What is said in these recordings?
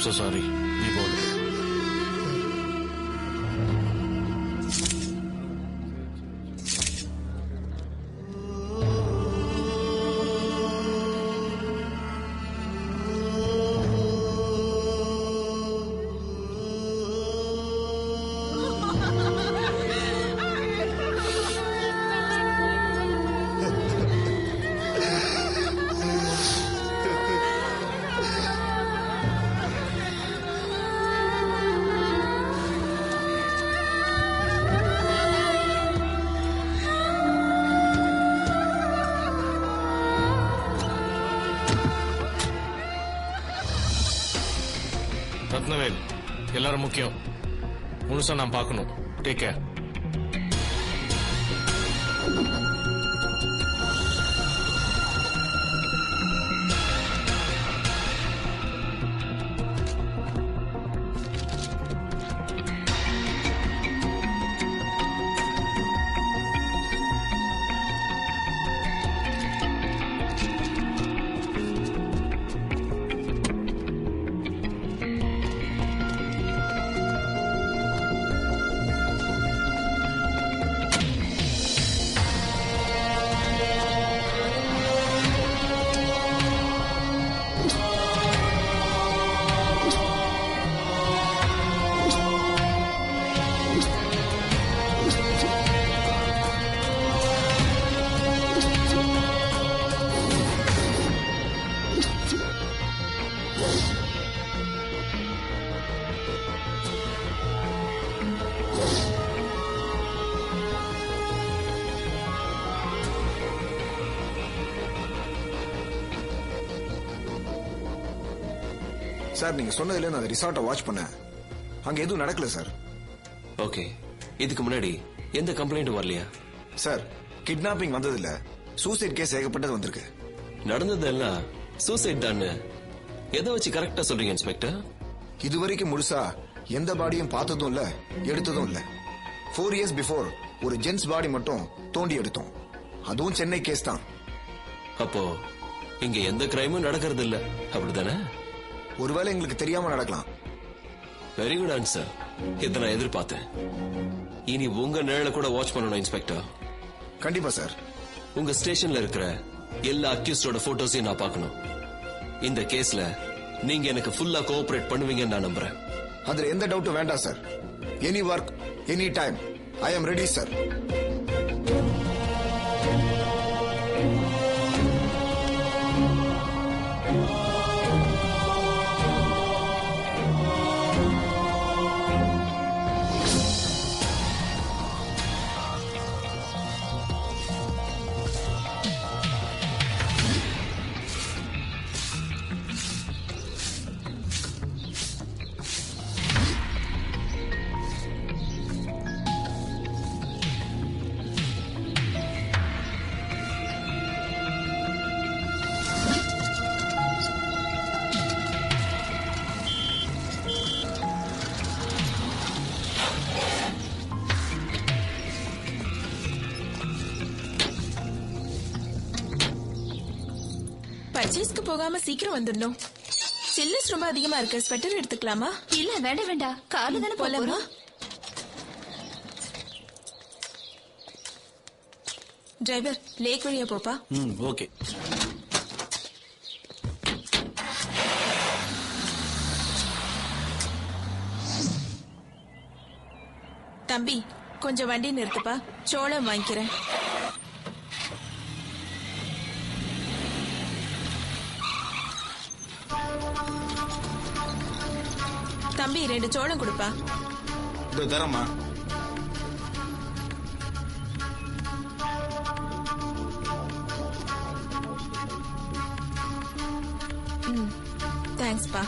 I'm so sorry. Be bold. Rathnavel, எல்லாரும் முக்கியம். முழுசா நான் பார்க்கணும். Take care. சார், நீங்க சொன்னதுல நான் ரிசார்ட்டை வாட்ச் பண்ணேன். அங்க எதுவும் நடக்கல சார். ஓகே, இதுக்கு முன்னாடி எந்த கம்ப்ளைண்ட் வரலையா? சார், கிட்னாப்பிங் வந்ததில்ல, சூசைட் கேஸ் ஏகப்பட்டது வந்திருக்கு. நடந்ததெல்லாம் சூசைட் தான். எதை வச்சு கரெக்டா சொல்றீங்க இன்ஸ்பெக்டர்? இதுவரைக்கும் முழுசா எந்த பாடியும் பார்த்ததும் இல்ல, எடுத்ததும் இல்ல. 4 years பிஃபோர் ஒரு ஜென்ஸ் பாடி மட்டும் தோண்டி எடுத்தோம். அதுவும் சென்னை கேஸ் தான். அப்போ இங்க எந்த கிரைமும் நடக்கிறது இல்ல, அப்படிதானே? ஒருவேளை எங்களுக்கு தெரியாம நடக்கலாம். Very good answer. இதை நான் எதிர்பார்த்தேன். இனி உங்க நிழல கூட வாட்ச் பண்ணணும் இன்ஸ்பெக்டர். கண்டிப்பா சார். உங்க ஸ்டேஷன்ல இருக்கிற எல்லா அக்யூஸ்டோட போட்டோஸையும் நான் பார்க்கணும். இந்த கேஸ்ல நீங்க எனக்கு ஃபுல்லா கோஆபரேட் பண்ணுவீங்கன்னு நான் நம்புறேன். அதுல எந்த டவுட்டும் வேண்டாம் sir. Any work, any time, I am ready sir. பர்ச்சேஸ்க்கு போகாம சீக்கிரம் வந்துடணும். சில்லஸ் ரொம்ப அதிகமா இருக்கு. ஸ்வெட்டர் எடுத்துக்கலாமா? இல்ல வேண்டாம் வேண்டாம், கார்ல தானே போலாமா? டிரைவர், லேக் வழியா போப்பா. ஓகே. தம்பி, கொஞ்சம் வண்டி நிறுத்துப்பா. சோளம் வாங்கிக்கிறேன். தம்பி, 2 சோளம் கொடுப்பா. இதோ தரமா. தேங்க்ஸ்பா.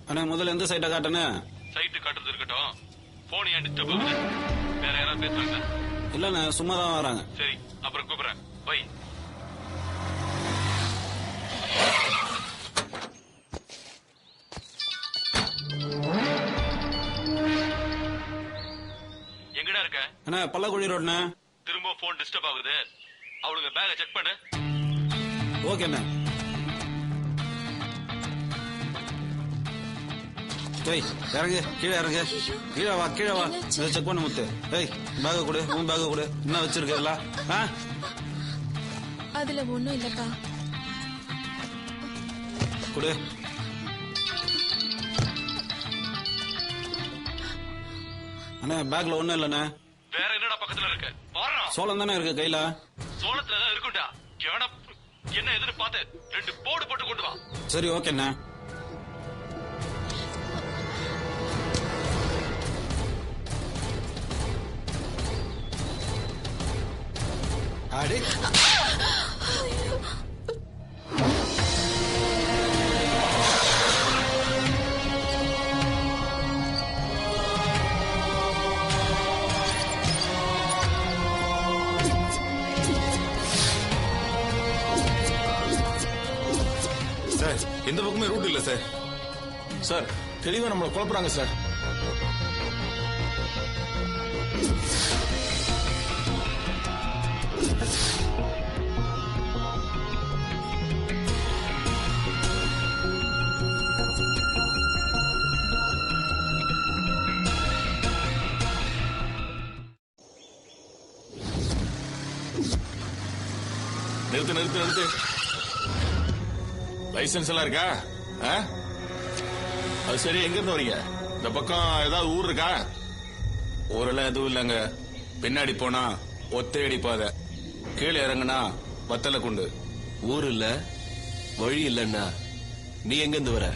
அண்ணா, முதல்ல எந்த சைட்டை காட்டுன்னு? சைட்டு காட்டுறது இருக்கட்டும். போன் ஏன் டிஸ்டர்ப் ஆகுது? வேற யாராவது பேசுறாங்க? இல்லண்ணா, சும்மா தான் வராங்க. சரி, அப்புறம் கூப்பிடுறேன். பை. எங்கடா இருக்க? அண்ணா பல்லக்குழி ரோட்ண்ணே. திரும்ப போன் டிஸ்டர்ப் ஆகுது. அவளுங்க பேக செக் பண்ணு. ஓகேண்ணே. டேய் இறங்கு, கீழே இறங்கு. கீழே வா, கீழே வா. இதை செக் பண்ண முத்து. ஏய் பேக கொடு, உன் பேக கொடு. என்ன வச்சிருக்கல? அதுல ஒண்ணும் இல்லப்பா. கொடு. அண்ணா பேக்ல ஒண்ணும் இல்லண்ணே. வேற என்னடா பக்கத்துல இருக்கு? சோளம் தானே இருக்கு கையில. சோளத்துலதான் இருக்குண்டா. என்ன எதுன்னு பார்த்து 2 போடு போட்டு கொண்டு வா. சரி ஓகேண்ணா. அடே சார், எந்த பக்கமே ரூட் இல்ல சார். சார், தெளிவா நம்மளை குழப்புறாங்க சார். நிறுத்து நிறுத்து நிறுத்து. லைசன்ஸ் எல்லாம் இருக்கா? அது சரி, எங்க இருந்து வரீங்க? இந்த பக்கம் ஏதாவது ஊர் இருக்கா? ஊரெல்லாம் எதுவும் இல்லங்க. பின்னாடி போனா ஒத்தையடி பாதை, கீழே இறங்குனா வத்தல குண்டு. ஊர் இல்ல, வழி இல்லன்னா நீ எங்க இருந்து வர?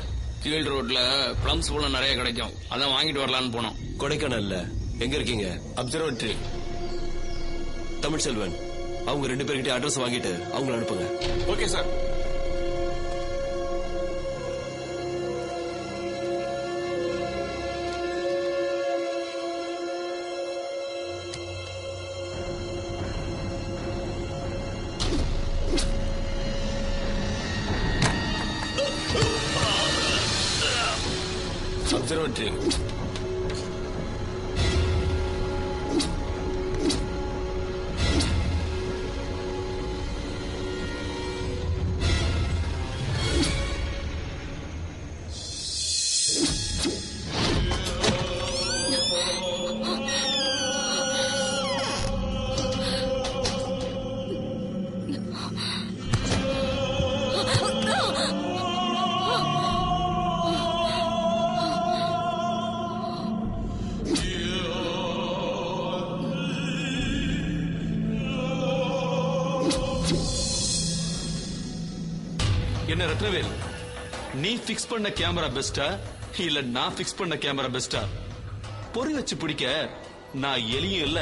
கீழ் ரோட்ல பிளம்ஸ் பழம் நிறைய கிடைக்கும், அதான் வாங்கிட்டு வரலான்னு போனோம். கொடைக்கானல்ல எங்க இருக்கீங்க? அப்சர்வேட்டரி. தமிழ்செல்வன், அவங்க 2 பேர்கிட்ட அட்ரஸ் வாங்கிட்டு அவங்கள அனுப்புங்க. Okay sir. அப்சர்வேட்டரி. என்ன ரத்னவேல், நீ பிக்ஸ் பண்ண கேமரா பெஸ்டா இல்ல நான் பிக்ஸ் பண்ண கேமரா பெஸ்டா? பொறி வச்சு பிடிக்க நான் எலியும் இல்ல,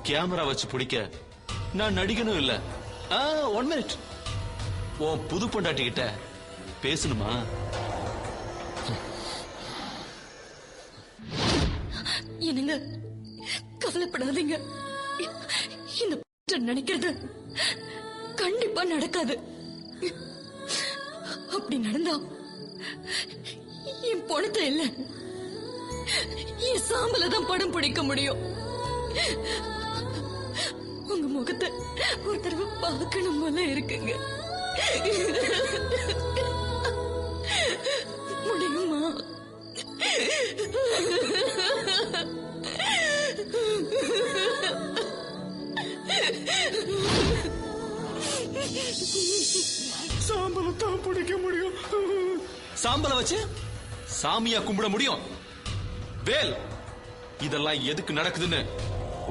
கேமரா வச்சு பிடிக்க நான் நடிகனும் இல்ல. 1 மினிட், உன் புது பொண்டாட்டி கிட்ட பேசணுமா? என்னங்க, கவலைப்படாதீங்க. இந்த நினைக்கிறது கண்டிப்பா நடக்காது. அப்படி நடந்தா என் பணத்தை இல்ல, என் சாம்பல தான் படம் பிடிக்க முடியும். உங்க முகத்தை ஒரு தடவை பார்க்கணும் போல இருக்குங்க. முடியுமா? சாம்பலத்தான் பிடிக்க முடியும். சாம்பல வச்சு சாமியா கும்பிட முடியும்? வேல், இதெல்லாம் எதுக்கு நடக்குதுன்னு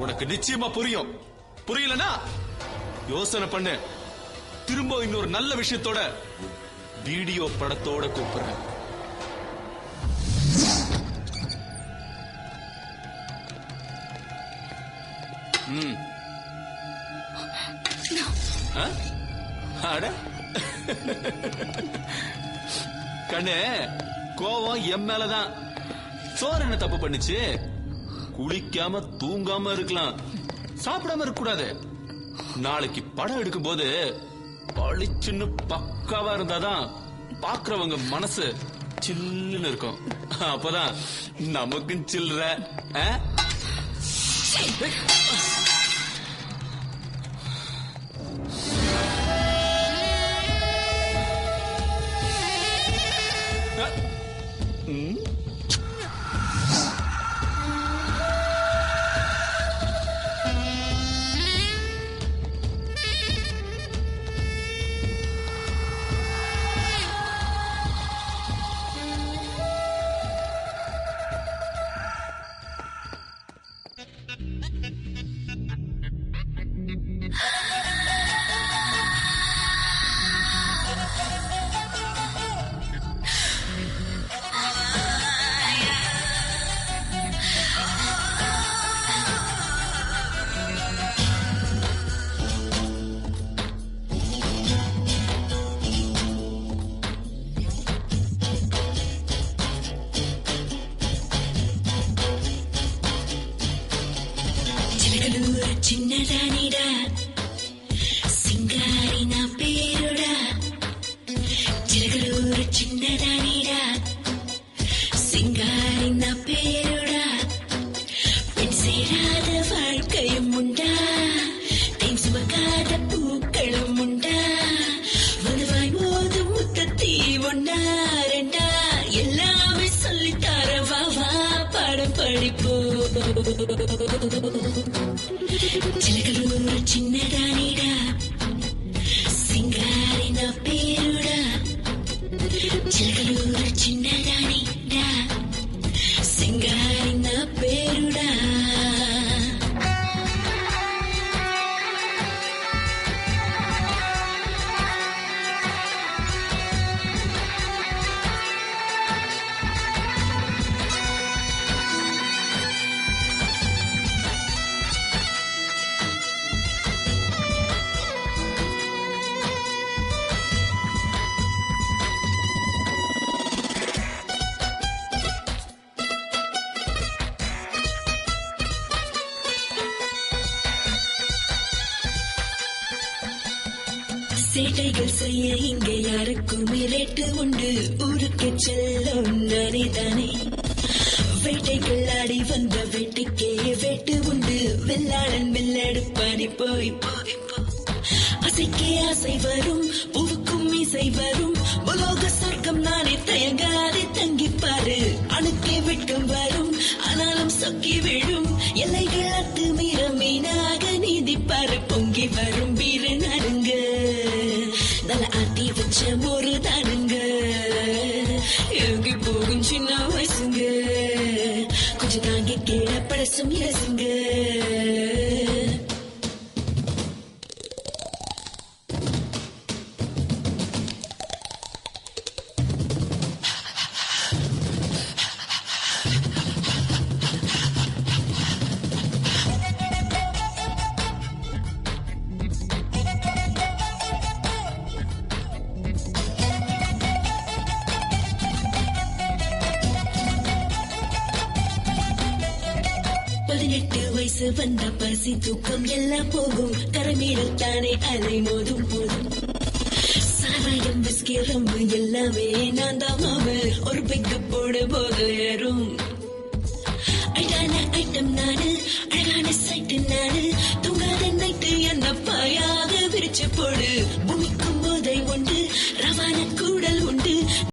உனக்கு நிச்சயமா புரியும். புரியலனா யோசனை பண்ணு. திரும்ப இன்னொரு நல்ல விஷயத்தோட வீடியோ படத்தோட கூப்பிடுறேன். அட கண்ணு, கோவம் என் மேலதான். சோறு என்ன தப்பு பண்ணுச்சு? குளிக்காம தூங்காம இருக்கலாம், சாப்பிடாம இருக்க கூடாது. நாளைக்கு படம் எடுக்கும் போது பளிச்சுன்னு பக்காவா இருந்தாதான் பாக்குறவங்க மனசு சில்லுன்னு இருக்கும். அப்பதான் நமக்கும் சில்ற. சின்னதானிடா சிங்காரி நான் பேருடா சிறகலூர் சின்னதானிடா சிங்காரி நான் பேருடா பெண் சேராத வாழ்க்கையும் உண்டா தேன் சுமக்காத பூக்களும் உண்டா வலுவாய் மோதும் முத்தத்தீ ஒன்னா ரெண்டா எல்லாமே சொல்லித்தார வா வா பாடம் படிப்போ சிலகலூர் சின்னதானிடா சிங்காரி நான் பேருடா சிலகலூர் சின்னதானிடா சிங்காரி நான் பேருடா சேட்டைகள் செய்ய இங்கே யாருக்கும் ரேட்டு உண்டு ஊருக்கு செல்லும் நானேதானே வேட்டைகள் ஆடி வந்த வேட்டைக்கே வேட்டு உண்டு வெள்ளாளன் வெள்ளெடுப்பாடி போய் போய் அசைக்கே ஆசை வரும் பூவுக்கும் இசை வரும் உலோக சொர்க்கம் நானே தயங்காதே தங்கிப்பாரு அணுக்கே வெட்கம் வரும் ஆனாலும் சொக்கி விழும் எல்லைகள் அத்து மீற மீனாக நீதிப்பாரு பொங்கி வரும் வீர நடுங்க நல்ல ஆட்டி வச்ச ஒரு தானுங்க எங்கி போகும் சின்ன வயசுங்க கொஞ்சம் தாங்கி கீழே படசும் இலசுங்க வந்த பசி தூக்கம் எல்லாம் போகும் கரமீரல் தானே அலை மோதும் போதும் சாராயம் விஸ்கி ரம்பு எல்லாமே நான் தான் மாவு ஒரு பெக்கு போடு போது ஏறும் அழகான ஐட்டம் நானு அழகான சைட்டு நானு தூங்காத நைட்டு என்ன பாயாக விரிச்சு போடு பூமிக்கும்